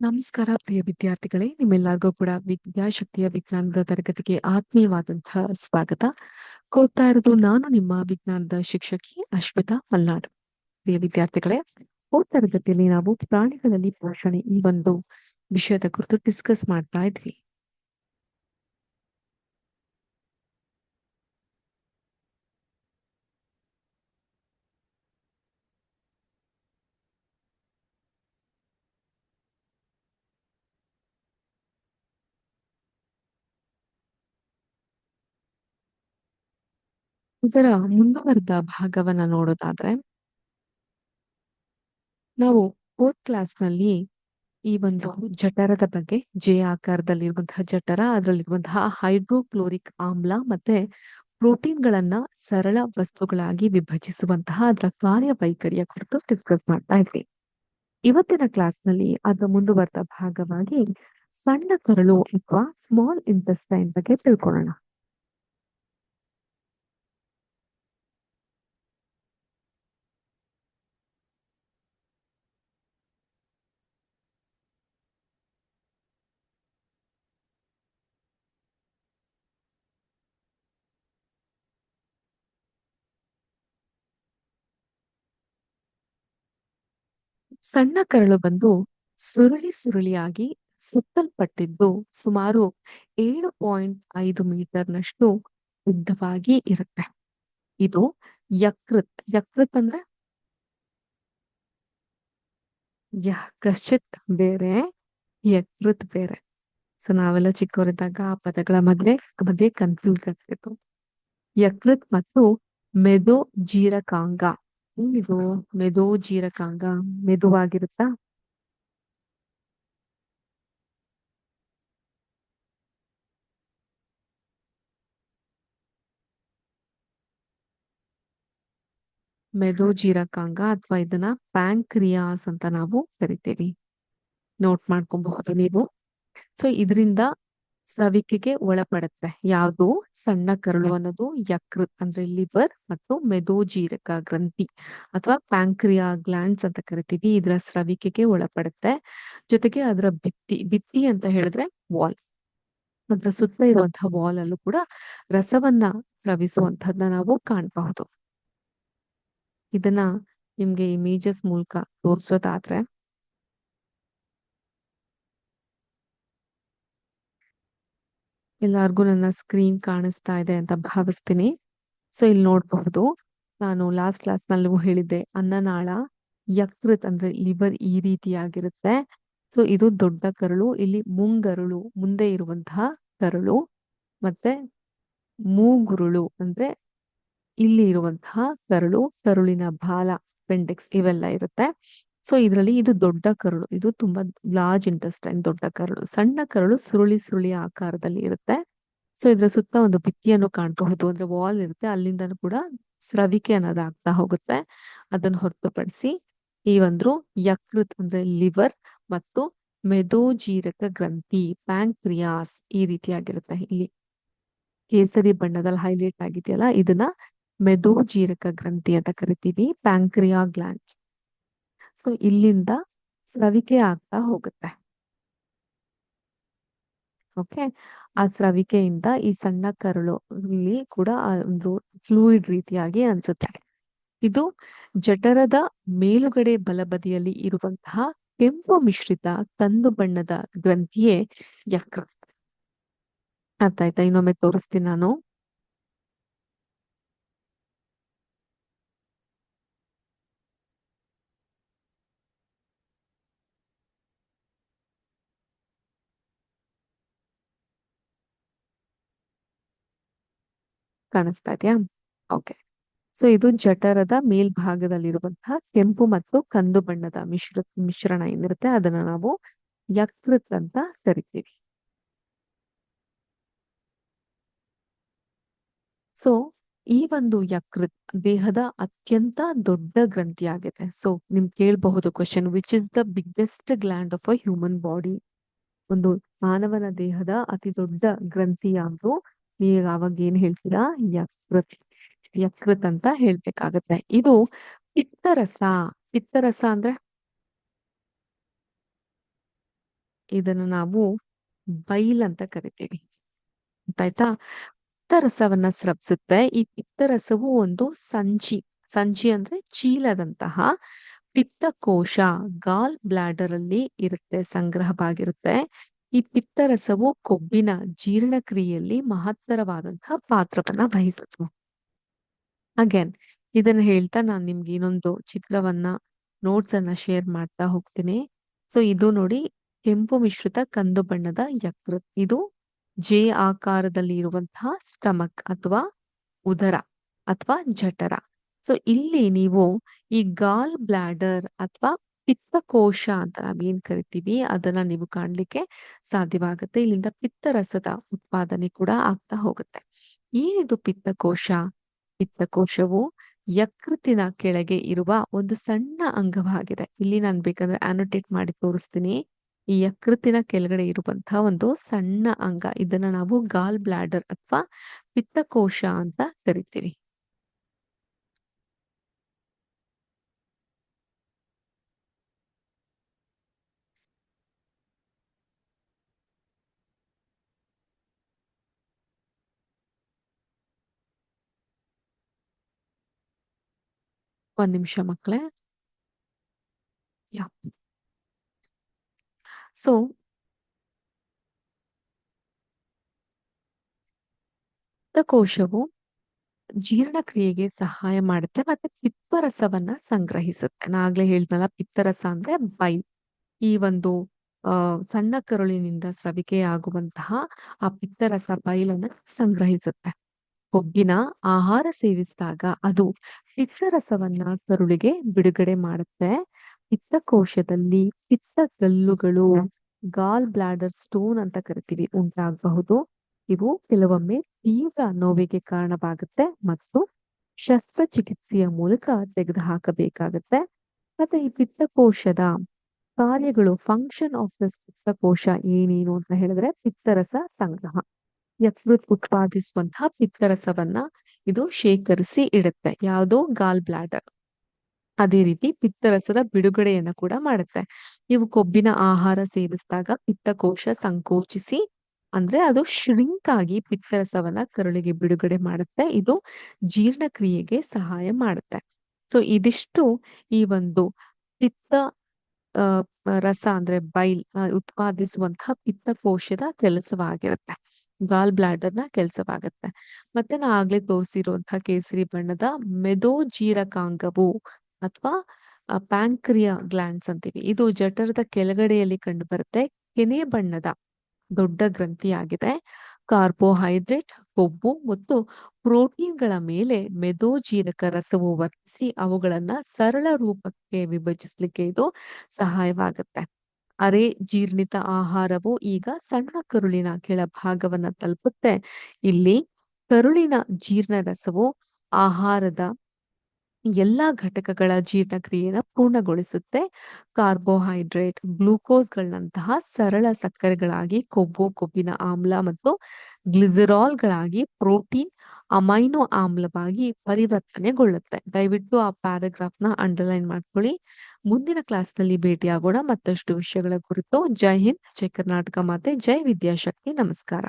ನಮಸ್ಕಾರ ಪ್ರಿಯ ವಿದ್ಯಾರ್ಥಿಗಳೇ, ನಿಮ್ಮೆಲ್ಲರಿಗೂ ಕೂಡ ವಿದ್ಯಾಶಕ್ತಿಯ ವಿಜ್ಞಾನದ ತರಗತಿಗೆ ಆತ್ಮೀಯವಾದಂತಹ ಸ್ವಾಗತ. ಕೋರ್ತಾ ಇರೋದು ನಾನು ನಿಮ್ಮ ವಿಜ್ಞಾನದ ಶಿಕ್ಷಕಿ ಅಶ್ವಿತಾ ಮಲ್ನಾಡ್. ಪ್ರಿಯ ವಿದ್ಯಾರ್ಥಿಗಳೇ, ತರಗತಿಯಲ್ಲಿ ನಾವು ಪ್ರಾಣಿಗಳಲ್ಲಿ ಪೋಷಣೆ ಈ ಒಂದು ವಿಷಯದ ಕುರಿತು ಡಿಸ್ಕಸ್ ಮಾಡ್ತಾ ಇದ್ವಿ. ಇದರ ಮುಂದುವರೆದ ಭಾಗವನ್ನ ನೋಡೋದಾದ್ರೆ, ನಾವು ಕ್ಲಾಸ್ ನಲ್ಲಿ ಈ ಒಂದು ಜಠರದ ಬಗ್ಗೆ, ಜೆ ಆಕಾರದಲ್ಲಿರುವಂತಹ ಜಠರ, ಅದರಲ್ಲಿರುವಂತಹ ಹೈಡ್ರೋಕ್ಲೋರಿಕ್ ಆಮ್ಲ ಮತ್ತೆ ಪ್ರೋಟೀನ್ಗಳನ್ನ ಸರಳ ವಸ್ತುಗಳಾಗಿ ವಿಭಜಿಸುವಂತಹ ಅದರ ಕಾರ್ಯವೈಖರಿಯ ಕುರಿತು ಡಿಸ್ಕಸ್ ಮಾಡ್ತಾ ಇದ್ವಿ. ಇವತ್ತಿನ ಕ್ಲಾಸ್ನಲ್ಲಿ ಅದರ ಮುಂದುವರೆದ ಭಾಗವಾಗಿ ಸಣ್ಣ ಕರಳು ಅಥವಾ ಸ್ಮಾಲ್ ಇಂಟೆಸ್ಟೈನ್ ಬಗ್ಗೆ ತಿಳ್ಕೊಳ್ಳೋಣ. ಸಣ್ಣ ಕರಳು ಬಂದು ಸುರುಳಿ ಸುರುಳಿಯಾಗಿ ಸುತ್ತಲ್ಪಟ್ಟಿದ್ದು ಸುಮಾರು 7.5 ಮೀಟರ್ನಷ್ಟು ಉದ್ದವಾಗಿ ಇರುತ್ತೆ. ಇದು ಯಕೃತ್ ಅಂದ್ರೆ ಕಶ್ಚಿತ್ ಬೇರೆ, ಯಕೃತ್ ಬೇರೆ. ಸೊ ನಾವೆಲ್ಲ ಚಿಕ್ಕವರಿದ್ದಾಗ ಆ ಪದಗಳ ಮಧ್ಯೆ ಕನ್ಫ್ಯೂಸ್ ಆಗ್ತಿತ್ತು. ಯಕೃತ್ ಮತ್ತು ಮೆದೋ ಜೀರಕಾಂಗ. ಇದು ಮೆದೋ ಜೀರಕಾಂಗ ಮೆದುವಾಗಿರುತ್ತಾ? ಮೆದೋ ಜೀರಕಾಂಗ ಅಥವಾ ಇದನ್ನ ಪ್ಯಾಂಕ್ರಿಯಾಸ್ ಅಂತ ನಾವು ಕರಿತೀವಿ. ನೋಟ್ ಮಾಡ್ಕೊಬಹುದು ನೀವು. ಸೊ ಇದರಿಂದ ಸ್ರವಿಕೆಗೆ ಒಳಪಡುತ್ತೆ. ಯಾವುದು? ಸಣ್ಣ ಕರಳು ಅನ್ನೋದು ಯಕೃತ್ ಅಂದ್ರೆ ಲಿವರ್ ಮತ್ತು ಮೆದೋಜೀರಕ ಗ್ರಂಥಿ ಅಥವಾ ಪ್ಯಾಂಕ್ರಿಯಾ ಗ್ಲ್ಯಾಂಡ್ಸ್ ಅಂತ ಕರಿತೀವಿ. ಇದರ ಸ್ರವಿಕೆಗೆ ಒಳಪಡುತ್ತೆ. ಜೊತೆಗೆ ಅದರ ಭಿತ್ತಿ ಅಂತ ಹೇಳಿದ್ರೆ ವಾಲ್. ಅದರ ಸುತ್ತ ಇರುವಂತಹ ವಾಲ್ ಅಲ್ಲೂ ಕೂಡ ರಸವನ್ನ ಸ್ರವಿಸುವಂತಹದ್ನ ನಾವು ಕಾಣಬಹುದು. ಇದನ್ನ ನಿಮ್ಗೆ ಇಮೇಜಸ್ ಮೂಲಕ ತೋರ್ಸೋದಾದ್ರೆ, ಎಲ್ಲಾರ್ಗು ನನ್ನ ಸ್ಕ್ರೀನ್ ಕಾಣಿಸ್ತಾ ಇದೆ ಅಂತ ಭಾವಿಸ್ತೀನಿ. ಸೊ ಇಲ್ಲಿ ನೋಡಬಹುದು, ನಾನು ಲಾಸ್ಟ್ ಕ್ಲಾಸ್ ನಲ್ಲೂ ಹೇಳಿದ್ದೆ, ಅನ್ನನಾಳ, ಯಕೃತ್ ಅಂದ್ರೆ ಲಿವರ್ ಈ ರೀತಿಯಾಗಿರುತ್ತೆ. ಸೊ ಇದು ದೊಡ್ಡ ಕರಳು. ಇಲ್ಲಿ ಮುಂಗರುಳು ಮುಂದೆ ಇರುವಂತಹ ಕರಳು, ಮತ್ತೆ ಮೂಗುರುಳು ಅಂದ್ರೆ ಇಲ್ಲಿ ಇರುವಂತಹ ಕರುಳಿನ ಬಾಲ, ಅಪೆಂಡಿಕ್ಸ್ ಇವೆಲ್ಲ ಇರುತ್ತೆ. ಸೊ ಇದರಲ್ಲಿ ಇದು ದೊಡ್ಡ ಕರಳು. ಇದು ತುಂಬಾ ಲಾರ್ಜ್ ಇಂಟೆಸ್ಟೈನ್, ದೊಡ್ಡ ಕರಳು. ಸಣ್ಣ ಕರಳು ಸುರುಳಿ ಸುರುಳಿ ಆಕಾರದಲ್ಲಿ ಇರುತ್ತೆ. ಸೊ ಇದ್ರ ಸುತ್ತ ಒಂದು ಭಿತ್ತಿಯನ್ನು ಕಾಣಬಹುದು, ಅಂದ್ರೆ ವಾಲ್ ಇರುತ್ತೆ. ಅಲ್ಲಿಂದನೂ ಕೂಡ ಸ್ರವಿಕೆ ಅನ್ನೋದಾಗ್ತಾ ಹೋಗುತ್ತೆ. ಅದನ್ನು ಹೊರತುಪಡಿಸಿ ಈ ಒಂದು ಯಕೃತ್ ಅಂದ್ರೆ ಲಿವರ್ ಮತ್ತು ಮೆದೋಜೀರಕ ಗ್ರಂಥಿ ಪ್ಯಾಂಕ್ರಿಯಾಸ್ ಈ ರೀತಿಯಾಗಿರುತ್ತೆ. ಇಲ್ಲಿ ಕೇಸರಿ ಬಣ್ಣದಲ್ಲಿ ಹೈಲೈಟ್ ಆಗಿದೆಯಲ್ಲ, ಇದನ್ನ ಮೆದೋಜೀರಕ ಗ್ರಂಥಿ ಅಂತ ಕರಿತೀವಿ, ಪ್ಯಾಂಕ್ರಿಯಾ ಗ್ಲ್ಯಾಂಡ್ಸ್. ಸೊ ಇಲ್ಲಿಂದ ಸ್ರವಿಕೆ ಆಗ್ತಾ ಹೋಗುತ್ತೆ. ಓಕೆ, ಆ ಸ್ರವಿಕೆಯಿಂದ ಈ ಸಣ್ಣ ಕರಳು ಇಲ್ಲಿ ಕೂಡ ಒಂದು ಫ್ಲೂಯಿಡ್ ರೀತಿಯಾಗಿ ಅನ್ಸುತ್ತೆ. ಇದು ಜಠರದ ಮೇಲುಗಡೆ ಬಲಬದಿಯಲ್ಲಿ ಇರುವಂತಹ ಕೆಂಪು ಮಿಶ್ರಿತ ಕಂದು ಬಣ್ಣದ ಗ್ರಂಥಿಯೇ ಯಕೃತ್. ಅರ್ಥ ಆಯ್ತಾ? ಇನ್ನೊಮ್ಮೆ ತೋರಿಸ್ತೀನಿ ನಾನು. ಕಾಣಿಸ್ತಾ ಇದೆಯಾ? ಓಕೆ. ಸೊ ಇದು ಜಠರದ ಮೇಲ್ಭಾಗದಲ್ಲಿರುವಂತಹ ಕೆಂಪು ಮತ್ತು ಕಂದು ಬಣ್ಣದ ಮಿಶ್ರಣ ಏನಿರುತ್ತೆ ಅದನ್ನ ನಾವು ಯಕೃತ್ ಅಂತ ಕರಿತೀವಿ. ಸೊ ಈ ಒಂದು ಯಕೃತ್ ದೇಹದ ಅತ್ಯಂತ ದೊಡ್ಡ ಗ್ರಂಥಿ ಆಗಿದೆ. ಸೊ ನಿಮ್ ಕೇಳಬಹುದು question, which is the biggest gland of a human body? ಒಂದು ಮಾನವನ ದೇಹದ ಅತಿ ದೊಡ್ಡ ಗ್ರಂಥಿ ಯಾವುದು? ನೀವು ಅವಾಗ ಏನ್ ಹೇಳ್ತೀರಾ? ಯಕೃತ್. ಯಕೃತ್ ಅಂತ ಹೇಳ್ಬೇಕಾಗತ್ತೆ. ಇದು ಪಿತ್ತರಸ. ಪಿತ್ತರಸ ಅಂದ್ರೆ ಇದನ್ನ ನಾವು ಬೈಲ್ ಅಂತ ಕರಿತೀವಿ. ಗೊತ್ತಾಯ್ತಾ? ಪಿತ್ತರಸವನ್ನ ಸ್ರವಿಸುತ್ತೆ. ಈ ಪಿತ್ತರಸವು ಒಂದು ಸಂಚಿ ಅಂದ್ರೆ ಚೀಲದಂತಹ ಪಿತ್ತಕೋಶ ಗಾಲ್ ಬ್ಲಾಡರ್ ಅಲ್ಲಿ ಇರುತ್ತೆ, ಸಂಗ್ರಹವಾಗಿರುತ್ತೆ. ಈ ಪಿತ್ತರಸವು ಕೊಬ್ಬಿನ ಜೀರ್ಣಕ್ರಿಯೆಯಲ್ಲಿ ಮಹತ್ತರವಾದಂತಹ ಪಾತ್ರವನ್ನ ವಹಿಸುತ್ತೆ. ಅಗೇನ್ ಇದನ್ನ ಹೇಳ್ತಾ ನಾನು ನಿಮ್ಗೆ ಇನ್ನೊಂದು ಚಿತ್ರವನ್ನ ನೋಟ್ಸ್ ಅನ್ನ ಶೇರ್ ಮಾಡ್ತಾ ಹೋಗ್ತೀನಿ. ಸೊ ಇದು ನೋಡಿ, ಕೆಂಪು ಮಿಶ್ರಿತ ಕಂದು ಬಣ್ಣದ ಯಕೃತ್. ಇದು ಜೆ ಆಕಾರದಲ್ಲಿ ಇರುವಂತಹ ಸ್ಟಮಕ್ ಅಥವಾ ಉದರ ಅಥವಾ ಜಠರ. ಸೊ ಇಲ್ಲಿ ನೀವು ಈ ಗಾಲ್ ಬ್ಲಾಡರ್ ಅಥವಾ ಪಿತ್ತಕೋಶ ಅಂತ ನಾವೇನ್ ಕರಿತೀವಿ ಅದನ್ನ ನೀವು ಕಾಣ್ಲಿಕ್ಕೆ ಸಾಧ್ಯವಾಗುತ್ತೆ. ಇಲ್ಲಿಂದ ಪಿತ್ತರಸದ ಉತ್ಪಾದನೆ ಕೂಡ ಆಗ್ತಾ ಹೋಗುತ್ತೆ. ಏನಿದು ಪಿತ್ತಕೋಶ? ಪಿತ್ತಕೋಶವು ಯಕೃತ್ತಿನ ಕೆಳಗೆ ಇರುವ ಒಂದು ಸಣ್ಣ ಅಂಗವಾಗಿದೆ. ಇಲ್ಲಿ ನಾನು ಬೇಕಂದ್ರೆ ಆನೋಟೇಟ್ ಮಾಡಿ ತೋರಿಸ್ತೀನಿ. ಈ ಯಕೃತ್ತಿನ ಕೆಳಗಡೆ ಇರುವಂತಹ ಒಂದು ಸಣ್ಣ ಅಂಗ, ಇದನ್ನ ನಾವು ಗಾಲ್ ಬ್ಲಾಡರ್ ಅಥವಾ ಪಿತ್ತಕೋಶ ಅಂತ ಕರಿತೀವಿ. ಒಂದ್ ನಿಮಿಷ ಮಕ್ಕಳೇ. ಯಾ ಸೊ ಪಿತ್ತಕೋಶವು ಜೀರ್ಣಕ್ರಿಯೆಗೆ ಸಹಾಯ ಮಾಡುತ್ತೆ ಮತ್ತೆ ಪಿತ್ತರಸವನ್ನ ಸಂಗ್ರಹಿಸುತ್ತೆ. ನಾ ಆಗ್ಲೇ ಹೇಳ್ದಲ್ಲ, ಪಿತ್ತರಸ ಅಂದ್ರೆ ಬೈಲ್. ಈ ಒಂದು ಸಣ್ಣ ಕರುಳಿನಿಂದ ಸ್ರವಿಕೆಯಾಗುವಂತಹ ಆ ಪಿತ್ತರಸ ಬೈಲನ್ನ ಸಂಗ್ರಹಿಸುತ್ತೆ. ಕೊಬ್ಬಿನ ಆಹಾರ ಸೇವಿಸಿದಾಗ ಅದು ಪಿತ್ತರಸವನ್ನ ಕರುಳಿಗೆ ಬಿಡುಗಡೆ ಮಾಡುತ್ತೆ. ಪಿತ್ತಕೋಶದಲ್ಲಿ ಪಿತ್ತಗಲ್ಲುಗಳು, ಗಾಲ್ ಬ್ಲಾಡರ್ ಸ್ಟೋನ್ ಅಂತ ಕರಿತೀವಿ, ಉಂಟಾಗಬಹುದು. ಇವು ಕೆಲವೊಮ್ಮೆ ತೀವ್ರ ನೋವಿಗೆ ಕಾರಣವಾಗುತ್ತೆ ಮತ್ತು ಶಸ್ತ್ರಚಿಕಿತ್ಸೆಯ ಮೂಲಕ ತೆಗೆದುಹಾಕಬೇಕಾಗತ್ತೆ. ಮತ್ತೆ ಈ ಪಿತ್ತಕೋಶದ ಕಾರ್ಯಗಳು, ಫಂಕ್ಷನ್ ಆಫ್ ದಿಸ್ ಪಿತ್ತಕೋಶ ಏನೇನು ಅಂತ ಹೇಳಿದ್ರೆ, ಪಿತ್ತರಸ ಸಂಗ್ರಹ. ಯಕೃತ್ ಉತ್ಪಾದಿಸುವಂತಹ ಪಿತ್ತರಸವನ್ನ ಇದು ಶೇಖರಿಸಿ ಇಡುತ್ತೆ. ಯಾವುದು? ಗಾಲ್ ಬ್ಲಾಡರ್. ಅದೇ ರೀತಿ ಪಿತ್ತರಸದ ಬಿಡುಗಡೆಯನ್ನ ಕೂಡ ಮಾಡುತ್ತೆ. ನೀವು ಕೊಬ್ಬಿನ ಆಹಾರ ಸೇವಿಸಿದಾಗ ಪಿತ್ತಕೋಶ ಸಂಕೋಚಿಸಿ, ಅಂದ್ರೆ ಅದು ಶ್ರಿಂಕ್ ಆಗಿ ಪಿತ್ತರಸವನ್ನ ಕರುಳಿಗೆ ಬಿಡುಗಡೆ ಮಾಡುತ್ತೆ. ಇದು ಜೀರ್ಣಕ್ರಿಯೆಗೆ ಸಹಾಯ ಮಾಡುತ್ತೆ. ಸೊ ಇದಿಷ್ಟು ಈ ಒಂದು ಪಿತ್ತ ಆ, ರಸ ಅಂದ್ರೆ ಬೈಲ್ ಉತ್ಪಾದಿಸುವಂತಹ ಪಿತ್ತಕೋಶದ ಕೆಲಸವಾಗಿರುತ್ತೆ. ಗಾಲ್ ಬ್ಲಾಡರ್ ನ ಕೆಲಸವಾಗುತ್ತೆ. ಮತ್ತೆ ನಾ ಆಗ್ಲೇ ತೋರಿಸಿರುವಂತಹ ಕೇಸರಿ ಬಣ್ಣದ ಮೆದೋಜೀರಕಾಂಗವು ಅಥವಾ ಪ್ಯಾಂಕ್ರಿಯಾ ಗ್ಲ್ಯಾಂಡ್ಸ್ ಅಂತೀವಿ. ಇದು ಜಠರದ ಕೆಳಗಡೆಯಲ್ಲಿ ಕಂಡು ಬರುತ್ತೆ. ಕೆನೆ ಬಣ್ಣದ ದೊಡ್ಡ ಗ್ರಂಥಿಯಾಗಿದೆ. ಕಾರ್ಬೋಹೈಡ್ರೇಟ್, ಕೊಬ್ಬು ಮತ್ತು ಪ್ರೋಟೀನ್ಗಳ ಮೇಲೆ ಮೆದೋಜೀರಕ ರಸವು ವರ್ತಿಸಿ ಅವುಗಳನ್ನ ಸರಳ ರೂಪಕ್ಕೆ ವಿಭಜಿಸ್ಲಿಕ್ಕೆ ಇದು ಸಹಾಯವಾಗುತ್ತೆ. ಅರೆ ಜೀರ್ಣಿತ ಆಹಾರವು ಈಗ ಸಣ್ಣ ಕರುಳಿನ ಕೆಳಭಾಗವನ್ನ ತಲುಪುತ್ತೆ. ಇಲ್ಲಿ ಕರುಳಿನ ಜೀರ್ಣರಸವು ಆಹಾರದ ಎಲ್ಲಾ ಘಟಕಗಳ ಜೀರ್ಣಕ್ರಿಯೆನ ಪೂರ್ಣಗೊಳಿಸುತ್ತೆ. ಕಾರ್ಬೋಹೈಡ್ರೇಟ್, ಗ್ಲೂಕೋಸ್ಗಳಂತಹ ಸರಳ ಸಕ್ಕರೆಗಳಾಗಿ ಕೊಬ್ಬು, ಕೊಬ್ಬಿನ ಆಮ್ಲ ಮತ್ತು ಗ್ಲಿಸರಾಲ್ಗಳಾಗಿ ಪ್ರೋಟೀನ್, ಅಮೈನೋ ಆಮ್ಲವಾಗಿ ಪರಿವರ್ತನೆಗೊಳ್ಳುತ್ತೆ. ದಯವಿಟ್ಟು ಆ ಪ್ಯಾರಾಗ್ರಾಫ್ನ ಅಂಡರ್ಲೈನ್ ಮಾಡ್ಕೊಳ್ಳಿ. ಮುಂದಿನ ಕ್ಲಾಸ್ನಲ್ಲಿ ಭೇಟಿಯಾಗೋಣ ಮತ್ತಷ್ಟು ವಿಷಯಗಳ ಕುರಿತು. ಜೈ ಹಿಂದ್, ಜೈ ಕರ್ನಾಟಕ ಮಾತೆ, ಜೈ ವಿದ್ಯಾಶಕ್ತಿ. ನಮಸ್ಕಾರ.